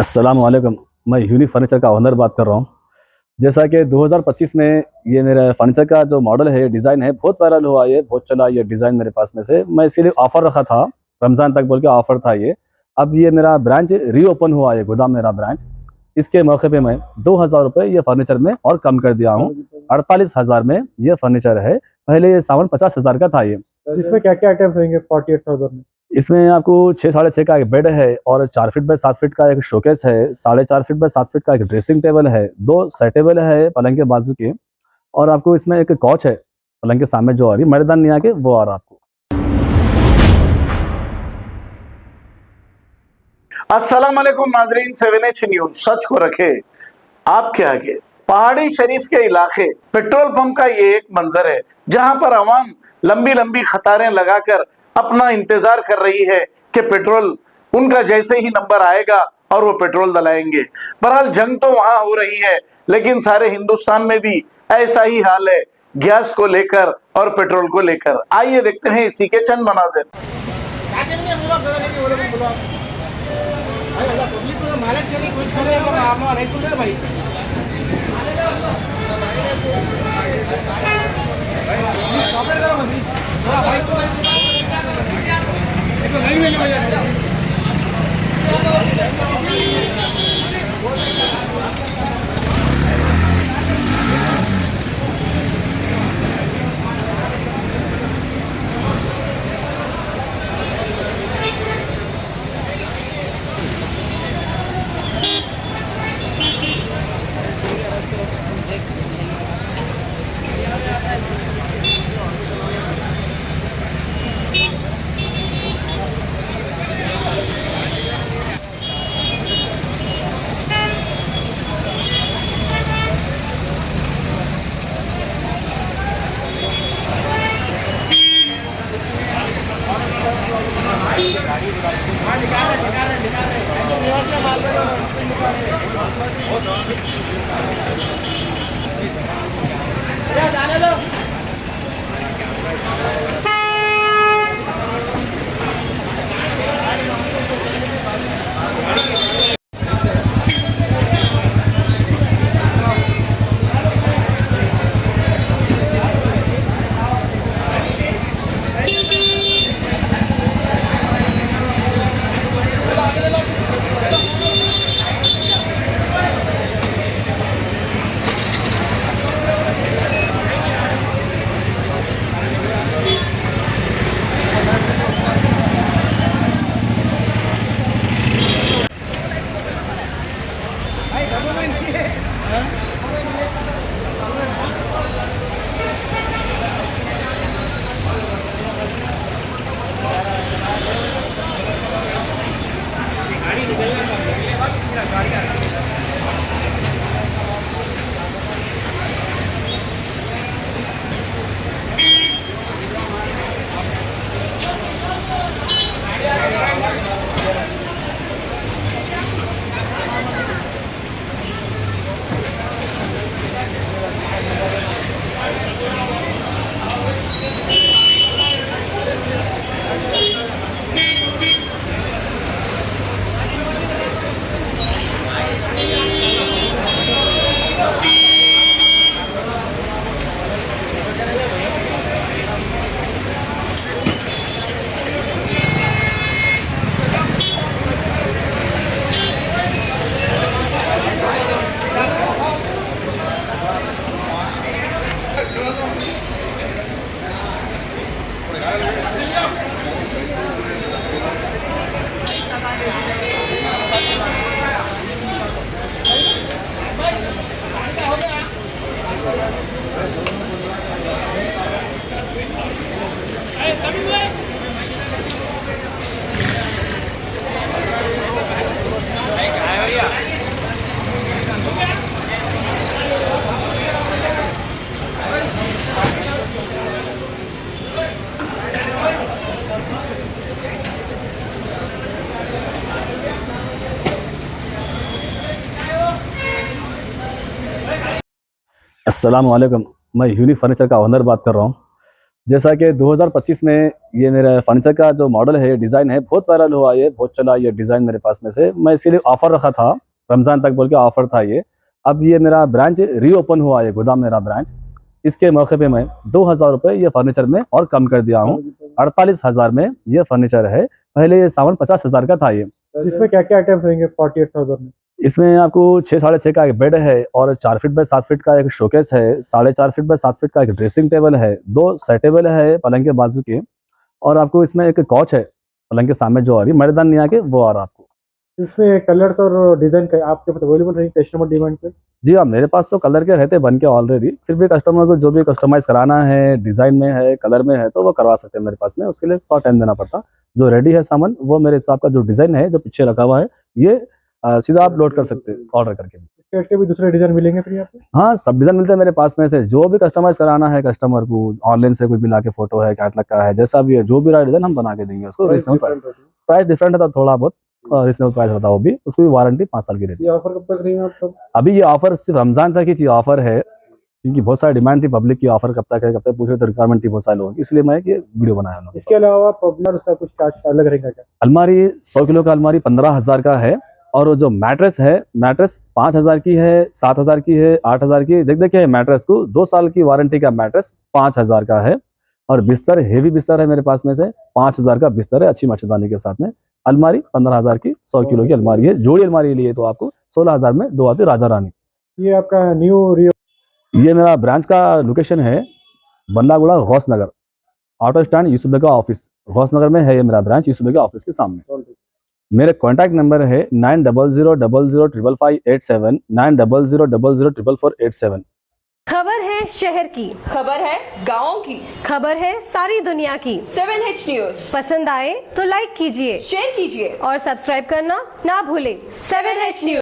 अस्सलाम वालेकुम। मैं यूनिक फर्नीचर का ओनर बात कर रहा हूँ। जैसा कि 2025 में ये मेरा फर्नीचर का जो मॉडल है, डिज़ाइन है, बहुत वायरल हुआ, ये बहुत चला ये डिज़ाइन मेरे पास में से। मैं इसीलिए ऑफ़र रखा था, रमज़ान तक बोल के ऑफ़र था ये। अब ये मेरा ब्रांच रीओपन हुआ है, गोदाम मेरा ब्रांच। इसके मौके पे मैं 2000 रुपये ये फर्नीचर में और कम कर दिया हूँ। 48,000 में ये फर्नीचर है। पहले ये सामान 50,000 का था ये। इसमें क्या क्या आइटम्स रहेंगे 48,000 में? इसमें आपको 6 साढ़े 6 का एक बेड है और 4 फीट बाय 7 फीट का एक शोकेस है, 4.5 फीट बाय 7 फीट का एक ड्रेसिंग टेबल है, 2 साइड टेबल है पलंग के बाजू के, और आपको इसमें एक कॉच है पलंग के सामने जो आ रही मर्दान नहीं आके वो आ रहा आपको। अस्सलाम वालेकुम नाजरीन, 7H न्यूज सच को रखे आपके आगे। पहाड़ी शरीफ के इलाके पेट्रोल पंप का ये एक मंजर है जहां पर अवाम लंबी लंबी कतारें लगाकर अपना इंतजार कर रही है कि पेट्रोल उनका जैसे ही नंबर आएगा और वो पेट्रोल डलाएंगे। बहरहाल जंग तो वहां हो रही है, लेकिन सारे हिंदुस्तान में भी ऐसा ही हाल है गैस को लेकर और पेट्रोल को लेकर। आइए देखते हैं इसी के चंद मनाजिर। अस्सलाम वालेकुम। मैं यूनिक फर्नीचर का ओनर बात कर रहा हूँ। जैसा कि 2025 में ये मेरा फर्नीचर का जो मॉडल है, डिज़ाइन है, बहुत वायरल हुआ, ये बहुत चला ये डिज़ाइन मेरे पास में से। मैं इसीलिए ऑफ़र रखा था, रमज़ान तक बोल के ऑफ़र था ये। अब ये मेरा ब्रांच रीओपन हुआ है, गोदाम मेरा ब्रांच। इसके मौके पे मैं 2000 रुपये ये फर्नीचर में और कम कर दिया हूँ। 48,000 में ये फर्नीचर है। पहले ये सामान 50,000 का था ये। इसमें क्या क्या आइटम्स रहेंगे 48,000 में? इसमें आपको 6 साढ़े 6 का एक बेड है और 4 फीट बाय 7 फीट का एक शोकेस है, 4.5 फीट बाय 7 फीट का एक ड्रेसिंग टेबल है, 2 साइड टेबल है पलंग के बाजू के, और आपको इसमें एक कॉच है पलंग के सामने जो आ रही है, मर्दान नहीं आके वो आ रहा है आपको। इसमें कलर्स और डिजाइन का आपके पास अवेलेबल रहेंगे कस्टमर डिमांड पे? जी हाँ, मेरे पास तो कलर के रहते बन के ऑलरेडी, फिर भी कस्टमर को जो भी कस्टमाइज कराना है, डिज़ाइन में है, कलर में है, तो वो करवा सकते हैं मेरे पास में। उसके लिए थोड़ा टाइम देना पड़ता। जो रेडी है सामान वो मेरे हिसाब का जो डिज़ाइन है, जो पीछे रखा हुआ है, ये सीधा आप लोड कर सकते हैं ऑर्डर करके। इसके के भी दूसरे डिजाइन मिलेंगे फिर यहाँ पे? हाँ, सब डिज़ाइन मिलते हैं मेरे पास में से। जो भी कस्टमाइज़ कराना है कस्टमर को, ऑनलाइन से कोई भी लाके फ़ोटो है, कैटलॉग का है, जैसा भी है, जो भी रहा डिज़ाइन हम बना के देंगे उसको। रीजनेबल प्राइस डिफरेंट है, तो थोड़ा बहुत रीजनेबल प्राइस होता है वो भी। उसकी भी वारंटी 5 साल की रहती है। ये ऑफर कब तक रहेगा आप सब? अभी ये ऑफर सिर्फ रमज़ान तक ही ऑफर है, क्योंकि बहुत सारी डिमांड थी पब्लिक की, ऑफर कब तक है, कब तक पूछ रहे, तो रिक्वायरमेंट थी बहुत सारे लोगों की, इसलिए मैं ये वीडियो बनाया हम लोग। इसके अलावा पॉपुलर उसका कुछ चार्ज अलग रहेगा क्या? अलमारी 100 किलो का अलमारी 15,000 का है, और वो जो मैट्रेस है, मैट्रेस 5,000 की है, 7,000 की है, 8,000 की। देखिए मैट्रेस को 2 साल की वारंटी का मैट्रेस 5,000 का है, और बिस्तर हेवी बिस्तर है मेरे पास में से 5,000 का बिस्तर है, अच्छी मच्छरदानी के साथ में। अलमारी 15,000 की 100 किलो की अलमारी है। जोड़ी अलमारी लिए तो आपको 16,000 में 2 आती है राजा रानी। ये आपका न्यू रियो? ये मेरा ब्रांच का लोकेशन है बल्लागुड़ा गौस नगर, ऑटो स्टैंड यूसुफ बेग का ऑफिस, गौस नगर में है ये मेरा ब्रांच, यूसुफ बेग का ऑफिस के सामने। मेरे कॉन्टैक्ट नंबर है 9000005587, 9000004487। खबर है शहर की, खबर है गाँव की, खबर है सारी दुनिया की। 7H न्यूज पसंद आए तो लाइक कीजिए, शेयर कीजिए और सब्सक्राइब करना ना भूलें। 7H news.